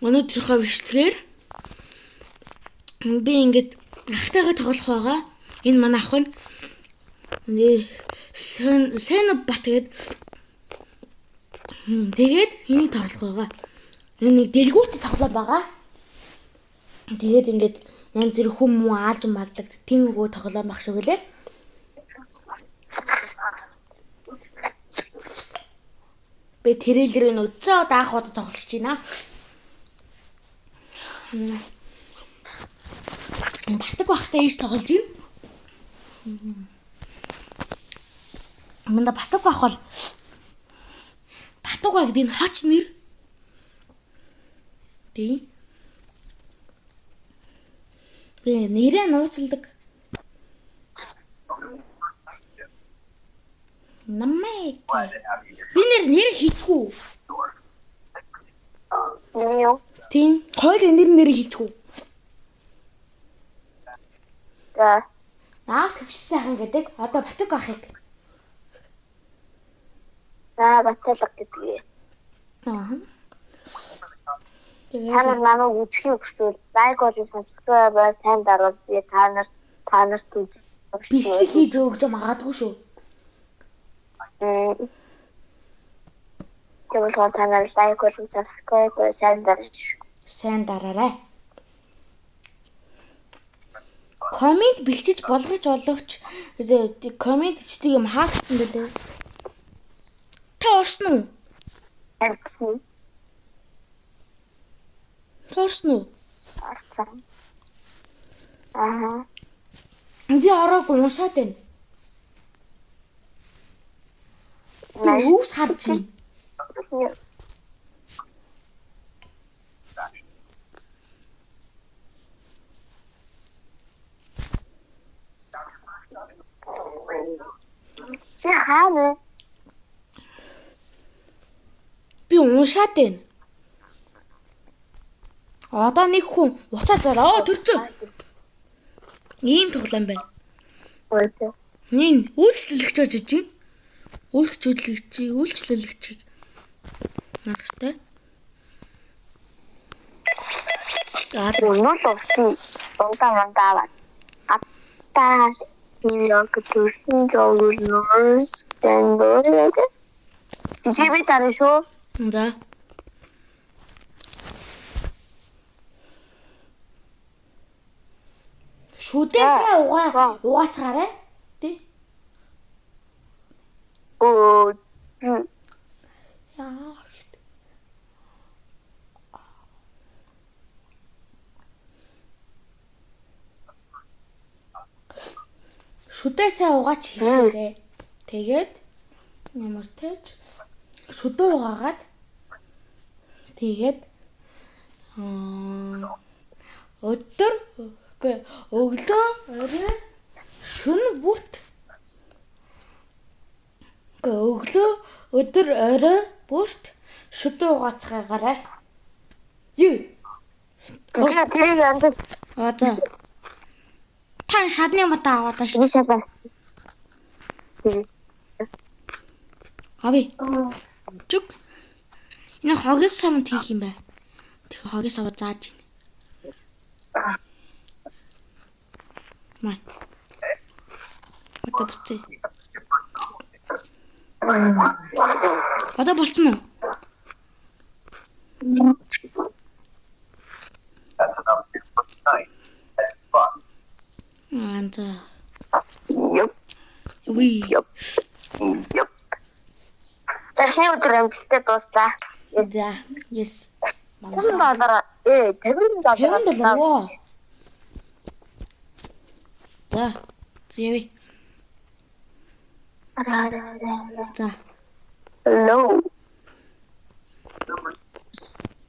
Өнөөдрийнхөө бичлэгээр би ингээд ахтайгаа тоглох байгаа. Энэ манай ах нь Сэнбат тэгээд энийг тоглох байгаа. Энэ нэг дэлгүүрт тоглоо байгаа. Тэгээд ингээд янз бүр хүмүүс ааж малдаг тиймэрхүү тоглоом баг шиг лээ. Би трейлерыг үзээ даах удаа тоглож байна. Батг бахтай ийж тоглож байна. Манда батг бах бол Батга гэдэг энэ хоч нэр. Тийм. Би нэрээ нууцладаг. Намайг. Би нэр хийчихв. Юу? Тийм. Хойл нэр хийчихв. За. Наа төвч сайхан гэдэг. Одоо Батг бахыг. Батлаг гэдгийг. Аа. Танаар намайг үзэхийг хүсвэл лайк болон subscribe сайн даруул би танарт үзэх. Бичлэг хийж өгч магадгүй шүү. Тэгвэл танаар лайк болон subscribe сайн даруул. Сайн дараарай. Комент бичиж болгож олгоч. Комент бичдэг юм хаагдсан байлээ. Та орсон уу? Арсан. Орсон уу? Арсан. Аа. Би ороогүй уншаад байна. Үс харж байна. Чи хаана? Би уншаад байна. Одоо нэг хүн уцаа зараа. Төрцөө. Ийм тоглоом байна. Үгүй. Нин үйлчлүүлэгч очиж байна. Үйлчлүүлэгчийг нагстай. Өнөө л усны дундаа аттаа яг төсөн жогнос тэндээ. Жиби тарай шүү. За. Шүдээсээ угаацгаарай. Тий. Оо. Яа. Шүдээсээ угаач хийшээрээ. Тэгээд ямар тааж шүдөө угаагаад тэгээд өглөө орой шүн бүрт өдөр орой бүрт шүдөө угаацгаагаарай. Юу? Тэр янд. За. Та шадны мата аваад аш. Аби. Чук. Энэ хогс самт хийх юм бай. Тэр хогс аваад зааж байна. Май. Одоо бицээ. Одоо болцсон уу? Анта. Юп. Oui. Юп. Захин өдрөмжтэй дуустаа. За. Yes. $50. $50. Оо. За. Зэвэ. За. Hello.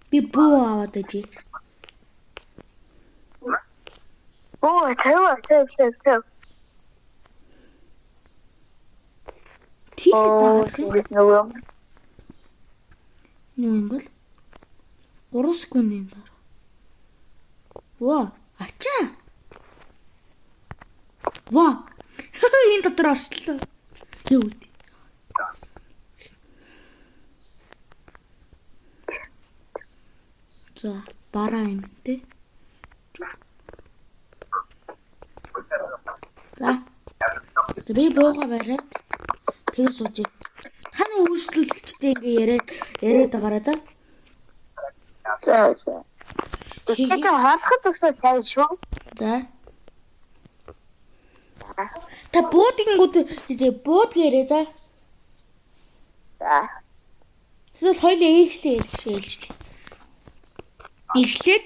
Би боо аваад ижи. Оо, тэв. Тийш таагаад Нөгөө. юм бол 3 секундын дараа. Ваа, ачаа. Ваа. Энэ дотор орчлоо. Юу вэ? За, бараа юм тий. За. Би бууга бариад тэгээ суужээ. Таны үйлчлүүлэгчтэй ингээ яриад байгаараа за. За. Чи хаалхад өсөө сайн шүү. За. Та буудгингууд буудгээрээ за. За. Эсвэл хоёулаа ээлжлээ. Эхлээд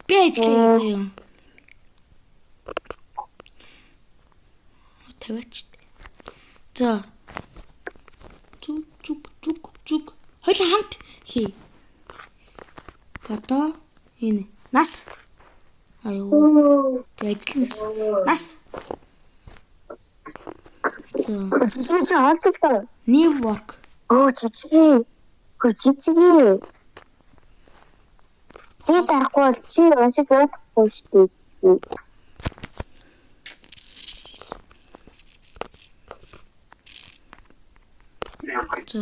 би ажиллая гэж юм. Таваач. За. Зүг. Хоёулаа хамт хий. Одоо энэ нас. Аюу. Ажиллана. Нас. За. Чи хаалцлаа. New work. Чичгээ. Би тарахгүй чи уншиж болохгүй шүү дээ.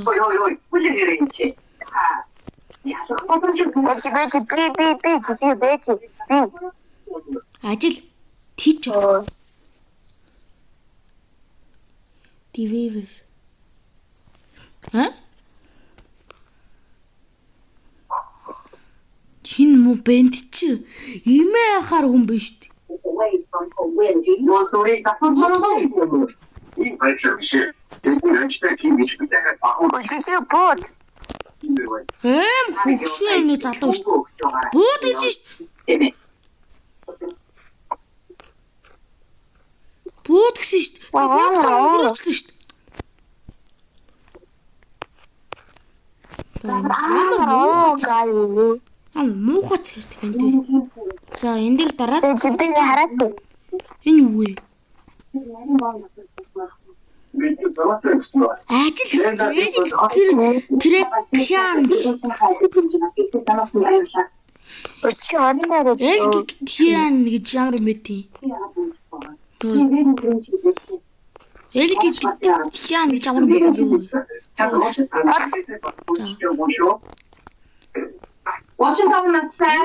Ой, 무슨 일인지. Ажил тийч. Дививер. Чин муу бент чи имээ ахаар хүн биш үү? 뭔 소리 다 손으로 이 발전시 대표의 김이 주대가 바로 Бод. Хөгшөөний залуу шүү. Бууд гэж шүү. Бууд гэсэн шүү. Өнгөрөөчлөө шүү. Муухай цэрт байна дээ. За энэ дээр дараад Би хараач. энэ юу вэ? Ажил гэсэн трекян Чи онлоор элгтиан гэж ямар юм бэ тий? Элгтиан гэж ямар юм бэ?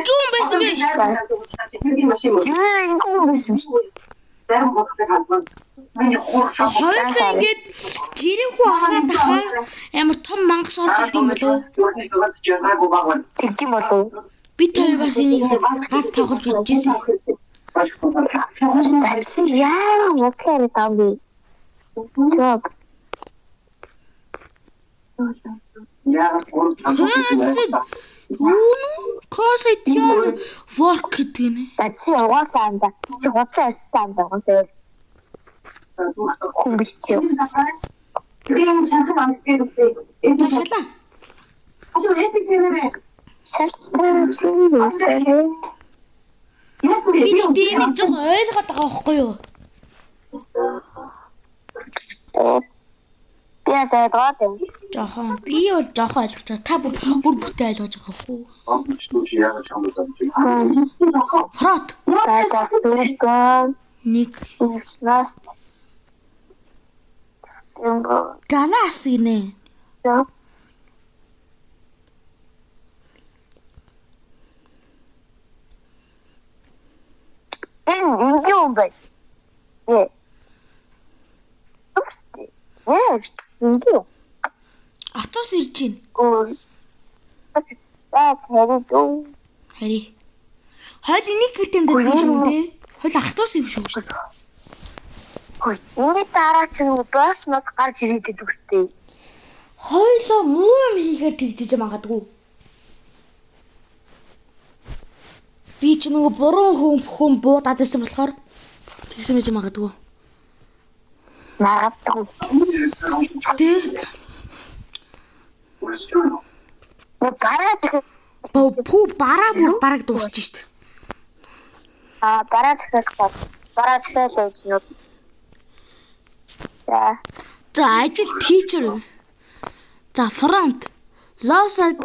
Гүн байсан биш. Хоёулаа ингэж жирэнхүү хараад ахаар амар том мангас орж ирд юм болов уу? чиг болов. Би тэр бас энийг газ тоглож үзчихсэн. Чи яа мокер тамби. Жоп. Косэтян work гэдэг нэ. Чи яваасаанда. Чи хоцоочтаанда госоо. Хүмбисчээ. Ташаалаа. Би тийм жоо ойлгоод байгаа байхгүй юу? Ясаа доод. Жохон. Би бол жохон ойлгож байгаа. Та бүр бүтээ ойлгож байгаа хөө. Фрот. Нэг Нас. галас гинэ. Энэ юм бай. Юу? Атос ирж гин. Хари. Хойл энийг гэр тэмдэг шүү дээ. Хойл ахтуус юм шүү. Ini cara cuma bos mas karena jadi dudukti. Хойлоо муу юм хийхээр тэгдэж магадгүй. Би ч нөгөө буруу хүн буудаад байсан болохоор тэгсэн байж магадгүй. Магадгүй. Тэ. Бараа бараг дуусч штт. Бараа захиалж юу. За ажил teacher. За front. Лосаг.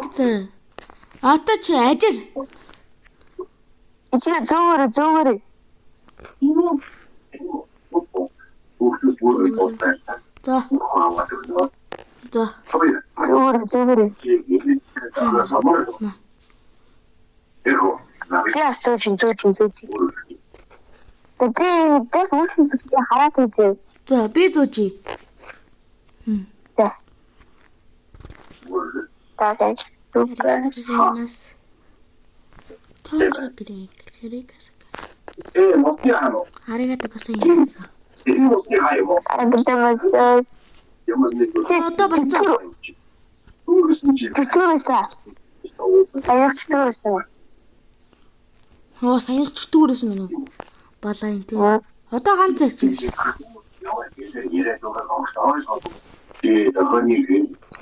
Одоо чи ажил. Чи зөөр. За. Зөөр. аз зөөж. Би дэс үгүй хараад үзье. За би зөөжий. За. Тасаж түгээс. Тонжигрийн хэрэгээс. Москиано. Аригата госын. Москиао. Арабтамаас Одоо бацаа. түгээсаа. Саяхчдгоосаа. Хоо саяг чөтгөрөөс минь үү? Балаа юм тий. Одоо ганц ажиллаж шүү.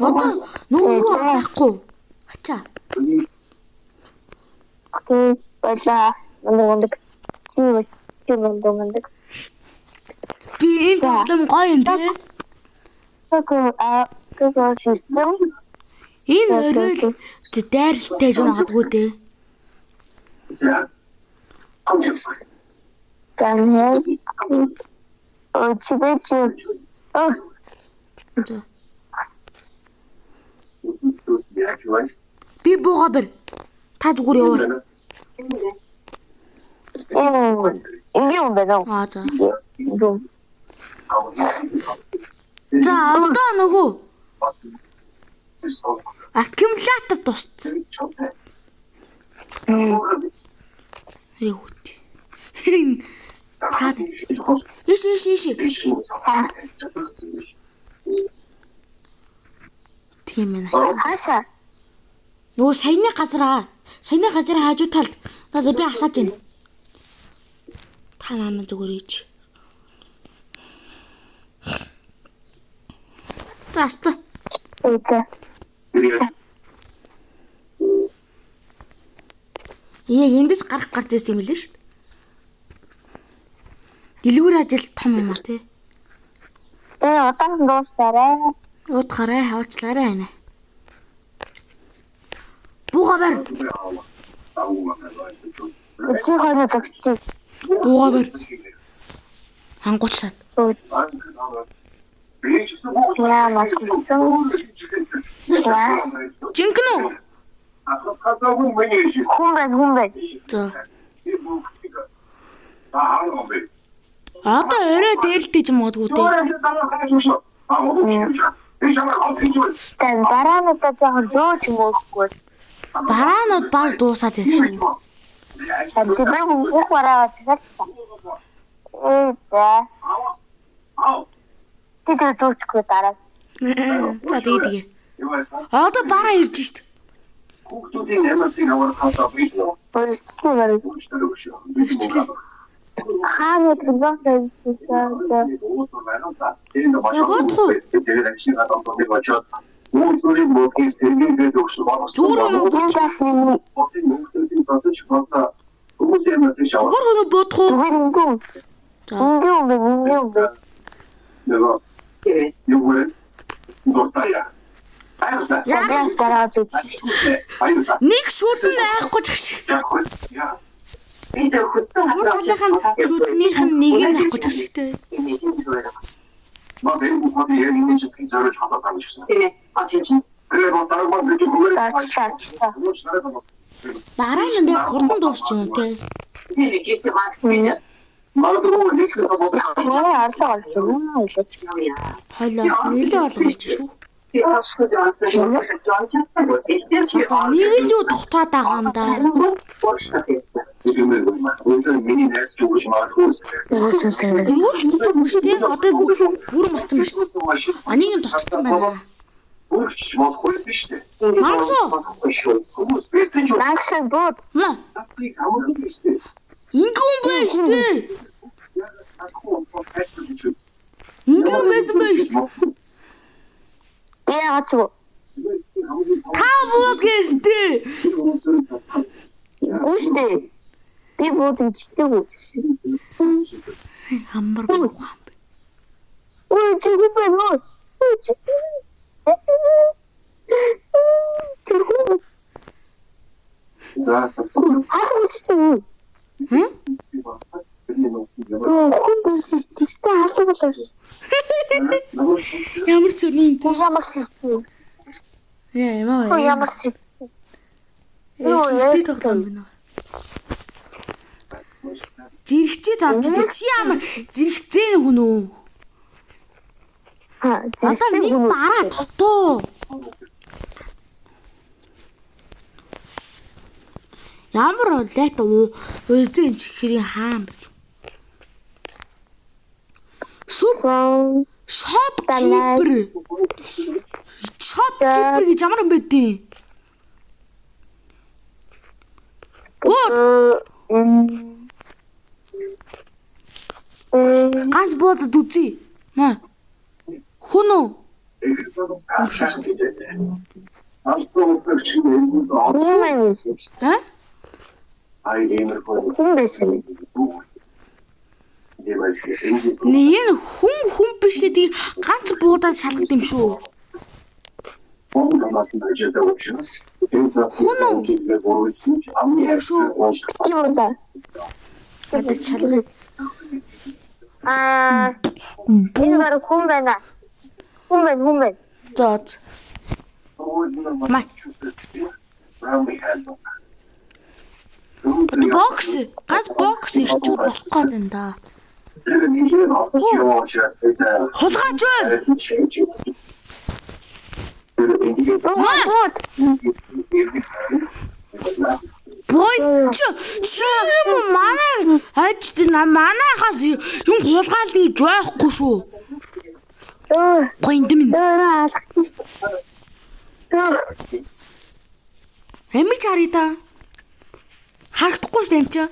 Одоо нөгөө байхгүй. Ачаа. Бала нэг чимэндэг. Би энэ тоглоом гоё юм тий. Тэгвэл систем Энэ өрөөл дайралтай юм магадгүй тий. Танай чибэч За. Би бууга бэр. Та зүгээр явуул. юм байна. Аа за. За одоо нөгөө аккумулятор тусцсан. Ягт. Цаад. Иш. Тийм ээ. Хаашаа? Нөгөө саяны газар хажуу талд. Надад би асааж байна. Та намайг зүгээр ич. Таста. Эцэ. Яг эндээс гарч ирсэн юм лээ шүү дээ. Дэлгүүр ажил том юм аа тий. Удаан дуустаарай. Уутгараа хавчлаарай ана. Бууга бэр. Чи хойно зогсчих. Бууга бэр. Хангуучлаад. Яа машин. Жинкэн үү? Хүн байна. За. Одоо орой дээлтэй юм уу гэдэг. Тэн бараануудаа жоохон зөөж юм уухгүй. Бараанууд баг дуусаад байсан. Тэдний бүх бараа цагаатсан. За. Тэд зөөчихгүй дараа. За тэгээ. Одоо бараа ирж шít. Хүүхдүүдийн ямарсыг аваад хатаа биш нөө. Хаана гэдэг Зүгээр хөнө бодох уу? Нэг шүтэн айхгүй ч. Талынхан шүтнийх нь нэг нь айхгүй ч гэжтэй. Mas ele não pode ir nem se quiser os rapazes a mexer. A gente levantaram uma vez de mulher. Бараа юм дээр хурдан дуусч юм те. Mas o Nix está bom. Хойлоос нэлээ олгож шүү. Нэг л юу тухтаад байгаа юм да. Юу ч дутаггүй шүү дээ. Одоо бүр мацсан биш. Анийг нь дутсан байна. Макс бод. Ингүүн байж дээ. Ингүүн байсан байж дээ. Яагаад ч Та бод гэжтэй. үстэй. Би бодсон чигтэй үзсэн. Хамбар буухан. Ой чигтэй байна. Чигтэй. Хаач. Хм? Ямар цөний юм. Яа, ямар. Ямар ч. Яа, тоглоом байна. Зэрэгчээ зарж идэ. Чи ямар зэрэгцээ хүн үү? Одоо нэг бараа дотоо. Ямар лайт уйлзэн чихрийн хаан бэ? Супер. Shopkeeper. Shopkeeper гэж ямар юм бэ дээ? Ганц буудад үзье. Маа. Хүн үү? Хэ? Хүн байсан. Нээ хүн биш гэдэг ганц буудаад шалгад юм шүү. Юу да? Одоо шалгад. Энэ бар хүн байна. Хүн байна. Зооц. Май. Бокс. Ганц бокс ирчүүд болох гээд энэ да. Хулгайч байна. Бой чи манай ажид манайхаас юм хулгаалны жоохгүй шүү. Гоинд минь. Эми чарита. Харагдахгүй шүү дээ.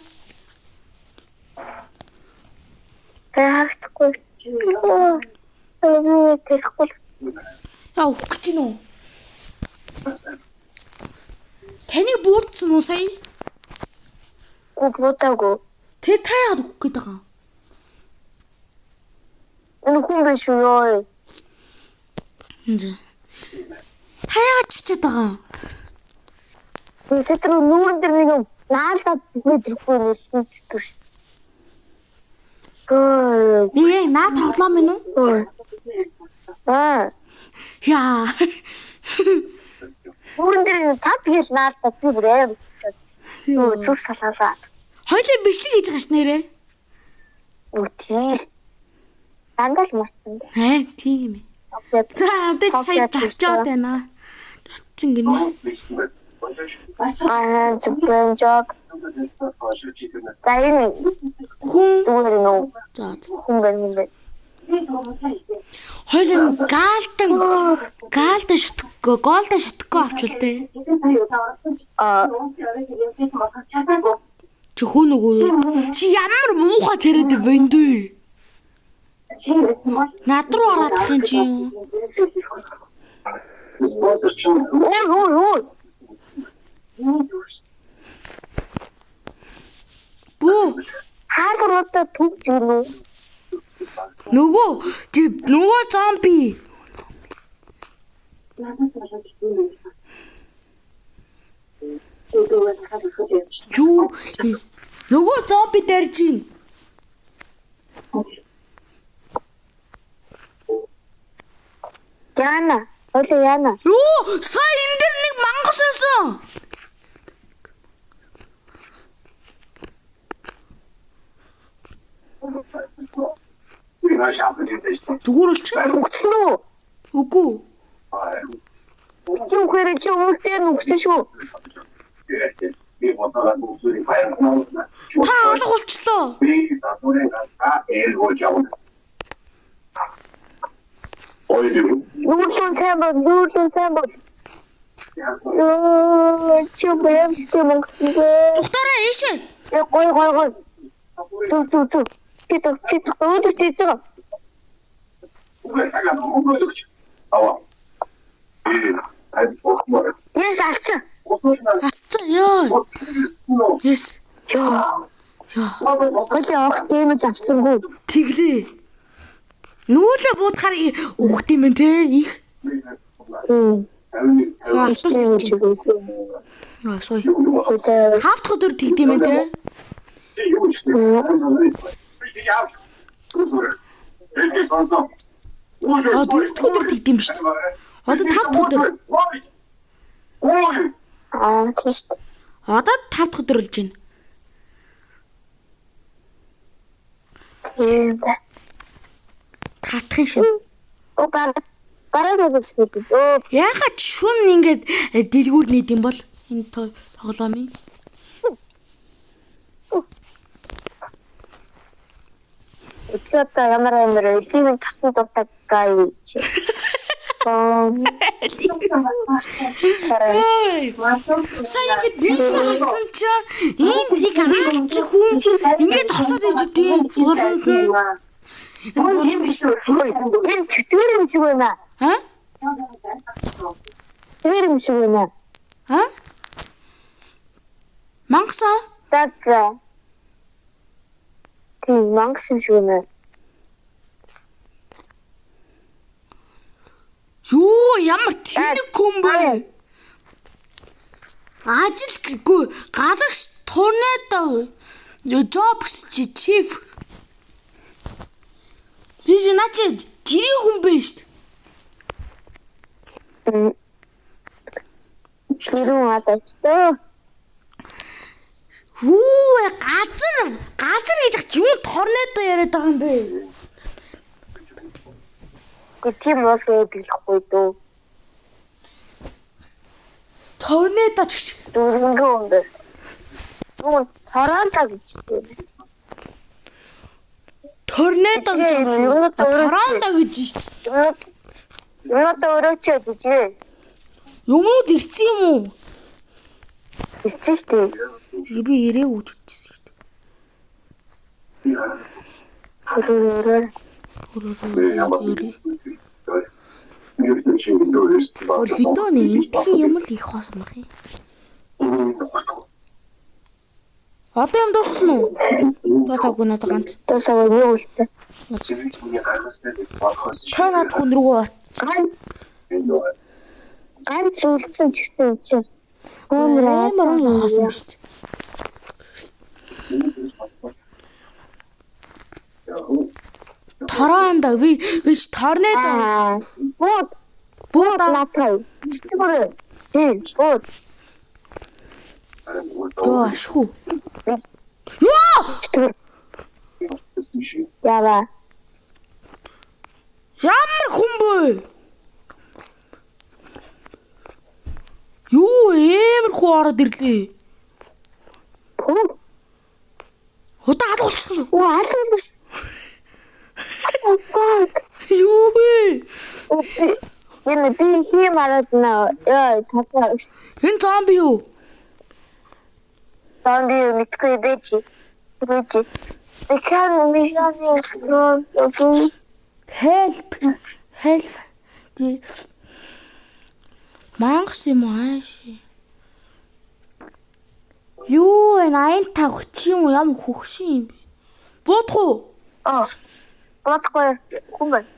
Харагдахгүй. Яа өгч гин үү? Таны буурдсан уу сая? Буутаагүй. Тэ та яагаад өгөх гээд байгаа? Энэ хүн биш үү? Та яагаад чичээд байгаа? Сэтрүү нүүрэн дээр нэг юм наалдаад бүгд зэрэггүй нэрсэн сэтгэр. Нээ наа тоглоом минь үү? Яа. Нүүрэн дээр тав хийж наалдаад би бүрээ. Зүг салаалаа. Хоёлын бичлэг хийж байгаа ш нэрээ. Үгүй. Андал мартсан. Тийм ээ. За одоо сая очиод байна. Чин гинэ. Super job. Сайн. Хүн. Дүүрэнэ. За. Хүн байна. Хоёлын гаалтан шатггүй, голдо шатггүй авчвал дээ. Чи хүн үгүй. Чи ямар муухай тэрэд байна дээ. Над руу ороод юм чи юу? Бүү. Хаалгуудаа түг зинүү. Нөгөө зомби. Юу? Нөгөө зомби дэрж ийн. Яна. Оле яна. Юу? Сая энэ дэр нэг мангас байсан. Зүгээр л чи. Үгүй. Үгүй. Чи үхэрэ чи өмнөдөө нүгсэн шүү. Та алга болчлоо. Нүүрлэн сайн бол. Чи бэвстэй мөнгөсөн бэ? Зүхтараа ийшээ. Гой. Зүг. Тэт өөдөө чийж. Yes, алчаа. Ацаа ёо. Yes. Яа. Хойлоо авах тийм ч авсангүй. Тэглээ. Нүүлээ буудахаар ухт юм те их. Сой. Хавт өдөр тэгд юм те. Дөрөвт өдөр тэгд юм биш. Одоо 5 өдөр. Тийш. Одоо 5 дахь өдөр болж байна. Тийм. Татахын шин. Бараг үзчихээ. Ягаад шүн ингээд дэлгүүр нийт юм бол энэ тоглоомын. Өчигдөр ямар элийн тасны дуртай гай. Сая ингээд дийш харсан чинь энэ тийг аач хүн ингээд тосоод ижидээ ууланд нь. Энэ чигтэр юм шиг байна. Ха? Тэр юм шиг байна. Ха? Мангасаа? That's тийм мангас юм шиг байна. Юу ямар тэнэг хүн бэ? Ажилгүй газарч торнадо жобс чиф. Диж начи жирийн хүн бэ штт. Хэрүүн алаачтай. Хүү газар гэж ах юу торнадо яриад байгаа юм бэ? Тийм бол хэлэхгүй дөө. Торнадо гэж. Дөрөнгөө юм бэ. Юу цараанта гэж тийм. Торнадо гэж байна. Торнадо гэж шүү. Юмнууд өрөөч үгүй. Юмуд ирсэн юм уу? Ирсэн шүү. Би ирээ үжчихсэн шүү. Хитоны энтхийн юм л их хоосмах юм. Одоо юм дууссан уу? Дуусаагүй надад ганц. Тасаа юу үлдээ. Та над хүн рүү Ганц үлдсэн чигтэн чинь. амар хоосон биз дээ. Тараанда би ч торнадо. Бууд натай. Чигтэн. Бууд. Яа шүү. Яа! Яа. Ямар хүн бэ? Юу амар хүн ороод ирлээ. Удаа алуулчихсан. Алуулсан. Юу бэ? Энэ би хийм араад наа. Яа, тасаа. Энэ зомби юу? Зомби мэдгүй бэчи. Бэчи. Экран мишаний Help. Ди Мангас юм ааши. Юу энэ 85 юм уу ямар хөгшин юм бэ? Бодох уу? Бодохгүй хүн байна.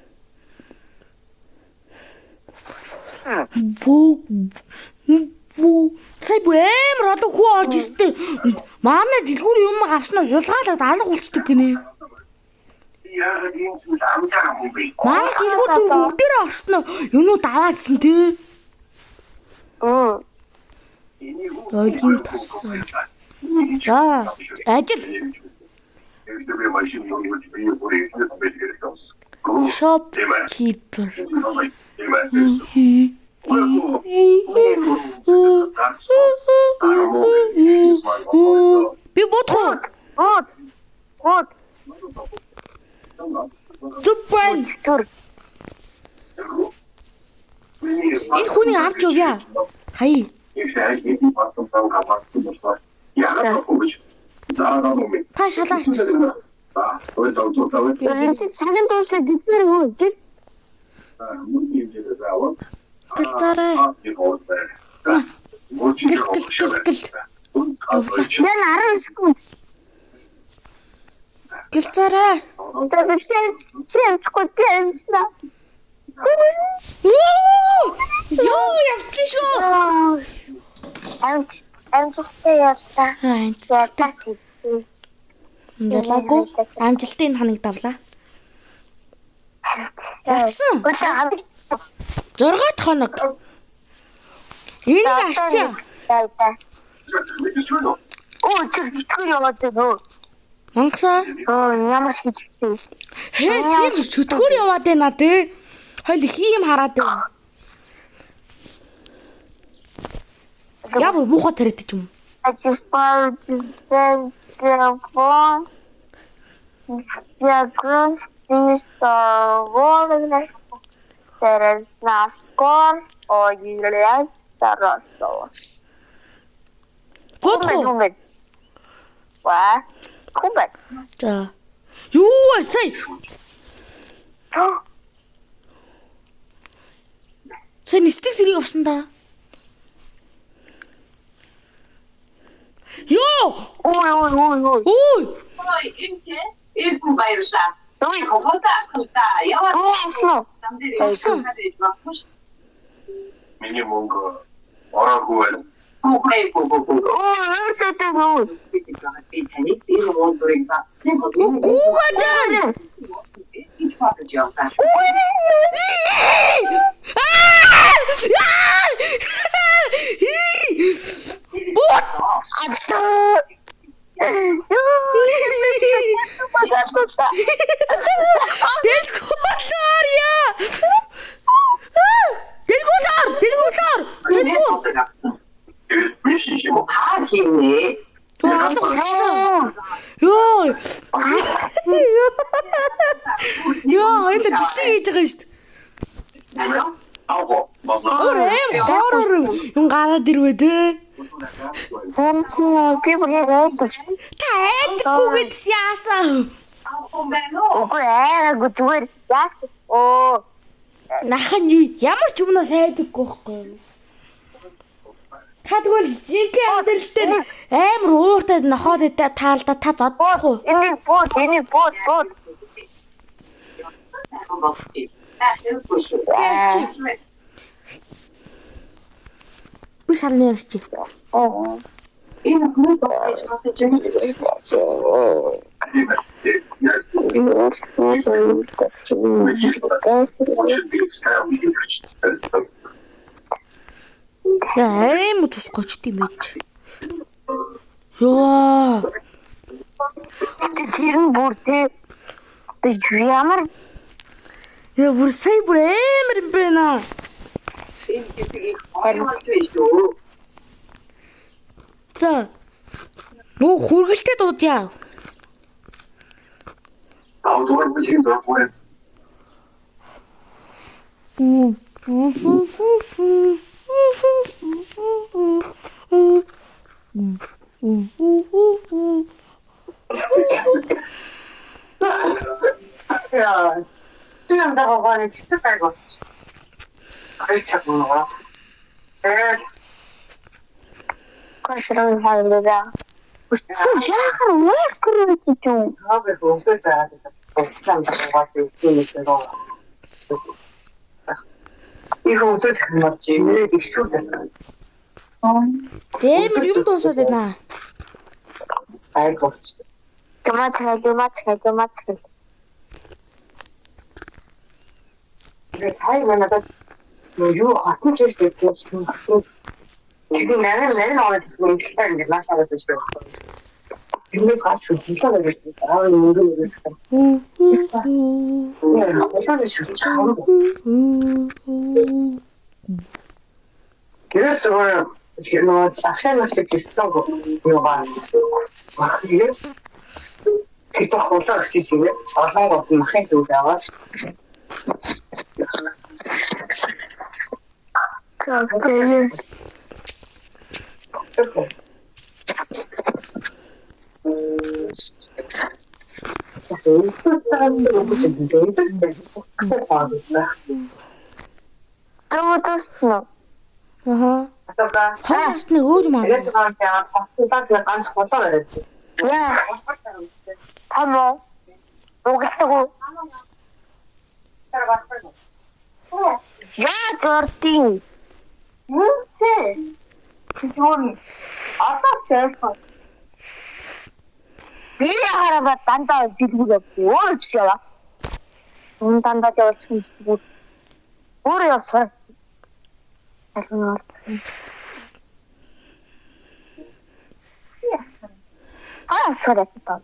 Сая бэмэр одоо хүү орж ирстэй. Манай дэлгүүр юм авснаа хулгайлаад алга болчдөг гинэ. яагаад ийм зүйл амсаараа хүн бэ? Манай дэлгүүр бүгдээрээ орсноо юмнууд аваадсан тий. Ойлын тассан. За, ажил. Shopkeeper. Би бодох. Бод. Зүпэн. Энэ хүний авч явъя. Хай. Та шалаач. Энэ цагаан дууслаа гизэр үү? Гэлтараа. Гэлт. Яа 10 секунд. Гэлтараа. За чи амсахгүй би амснаа. Ёо, явчих шүү. Амсахгүй ястаа. Амжилттай. Ялаагүй. Амжилттай энэ ханыг давлаа. Явсан. 6 дахь хоног. Энэ ашчаа. Оо чи яваад байна уу? Мангасаа. Ямар шиг тийм. Тийм чөтгөр яваад байна тий. Хойл их юм хараад байна. Ямар муухай тариад ч юм. I just wanted to stand still for я просто волны через нас скор оилес тарасо. Фото. Ва? Кубет. За. Юу сая. Сая стик зэрэг авсан да. Ёо! Ой. Ой! Ирсэн баярлаа. Төвийн хөвөлтэй яваад Авсан. миний мөнгө ороогүй байна. Үгүй. Ёо, энэ бичлэг хийж байгаа шүү дээ. Хорор юм гараад ирвэ те. Би бүрээ Та айдгүйгээд яасан. Үгүй ээ, зүгээр яас. Оо, Нахан ямар ч юмнаас айдаггүй байхгүй. Та тэгвэл жинхэнэ амьдрал дээр амар ууртай нохоод таалда та зодох уу? энийг бод. Би шалны ярьчих. Oo. Аим тусгочт юм байж. Ёо. Тэр нь бүр тэг ямар Яа бүр сая бүр амар юм байна. За. Нөө хүргэлтэд дуудъя. 야, 그냥 나가고 진짜 빨고. 아이 자꾸 나와. кошрын хайлаа. Яахан яг гэрч юм. 나가서 없을 때 그냥 나가고 있으니까. 이거 어떻게 잘 맞지? 왜 이렇게 쉬우잖아. Дэмэр юм дуусаад байна. 아이고. Гэмацхай. 근데 자기가 나가 요 아픈 짓을 했고 지금 내는 어디 지금 기다리는데 마셔야 될 수 있어. 근데 가서 진짜 되겠지. 아, 이거 네, 어떤 식으로 잘하고. 그래서 뭐 자세히 듣고 뭐가 이게 그또 호사 시시네. 아하 같은 거 해도 좋아. Төвөс. Аха. 아까 Хоолны өөр юм аа. 내가 제가 봤을 안 서서 그랬지. Яа, тамо. Угсагу. Яа, гортин. 그렇지. 그건 아까 Би хараа дандаа дэлгүүр ууч яваа. Дандаа явуулсан зүгээр. Өөр явцгаа. Аа, sorry та.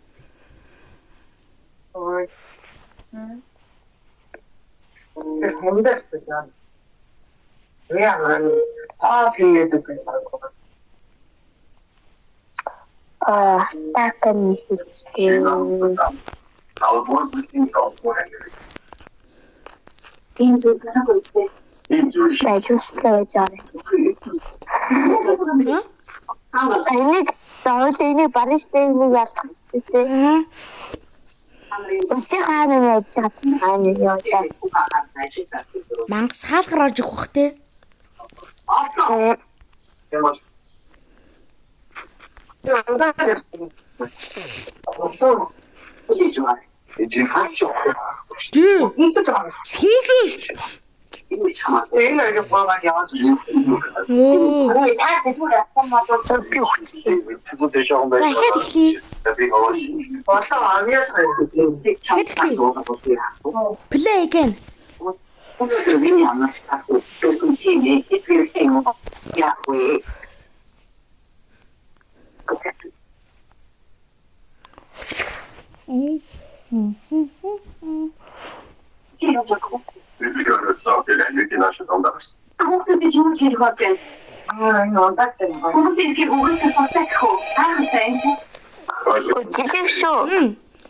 힘들었어요. 왜냐면 사실도 그렇고 따끈히 나 just 잘해. ini tahu ini Paris ini ya ini Учи хаана яаж хаана яаж Мангас хаалгаар орж ирэх бах те. Тий. Сүүлээ шүү. Play again.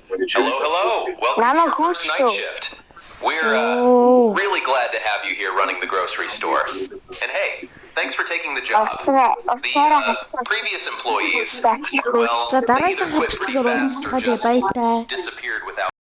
Hello. Welcome to our first night shift. We're really glad to have you here running the grocery store. And hey, thanks for taking the job. The previous employees, well, they either quit pretty fast or just disappeared without